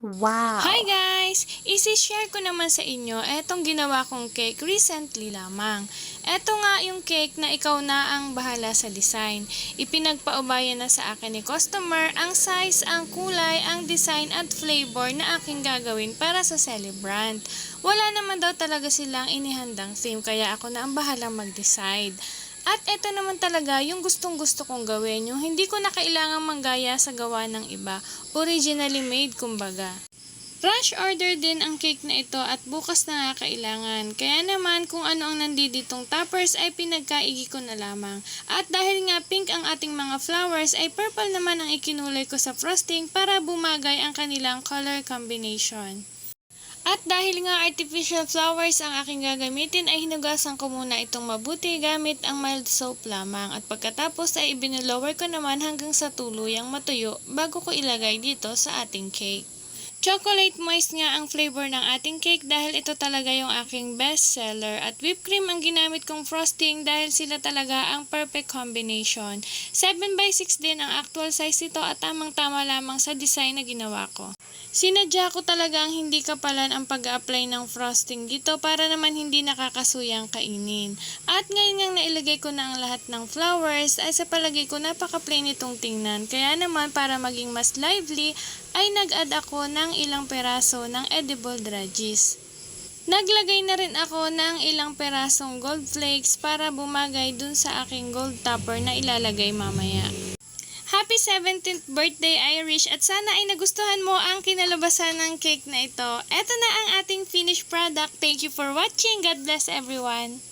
Hi Wow! guys! Isi-share ko naman sa inyo etong ginawa kong cake recently lamang. Eto nga yung cake na ikaw na ang bahala sa design. Ipinagpaubayan na sa akin ni customer ang size, ang kulay, ang design at flavor na aking gagawin para sa celebrant. Wala naman daw talaga silang inihandang theme kaya ako na ang bahalang mag-decide. At eto naman talaga yung gustong gusto kong gawin, yung hindi ko na kailangang manggaya sa gawa ng iba, originally made kumbaga. Rush order din ang cake na ito at bukas na nga kailangan. Kaya naman kung ano ang nanditong toppers ay pinagkaigi ko na lamang. At dahil nga pink ang ating mga flowers ay purple naman ang ikinulay ko sa frosting para bumagay ang kanilang color combination. At dahil nga artificial flowers ang aking gagamitin ay hinugasan ko muna itong mabuti gamit ang mild soap lamang at pagkatapos ay ibinulower ko naman hanggang sa tuluyang matuyo bago ko ilagay dito sa ating cake. Chocolate moist nga ang flavor ng ating cake dahil ito talaga yung aking best seller at whipped cream ang ginamit kong frosting dahil sila talaga ang perfect combination. 7x6 din ang actual size nito at tamang-tama lamang sa design na ginawa ko. Sinadya ko talaga ang hindi kapalan ang pag-apply ng frosting dito para naman hindi nakakasuyang kainin. At ngayon nga nailagay ko na ang lahat ng flowers ay sa palagay ko napaka-plain itong tingnan. Kaya naman para maging mas lively ay nag-add ako ng ilang peraso ng edible draggies. Naglagay na rin ako ng ilang perasong gold flakes para bumagay dun sa aking gold topper na ilalagay mamaya. Happy 17th birthday Irish at sana ay nagustuhan mo ang kinalabasan ng cake na ito. Ito na ang ating finished product. Thank you for watching. God bless everyone.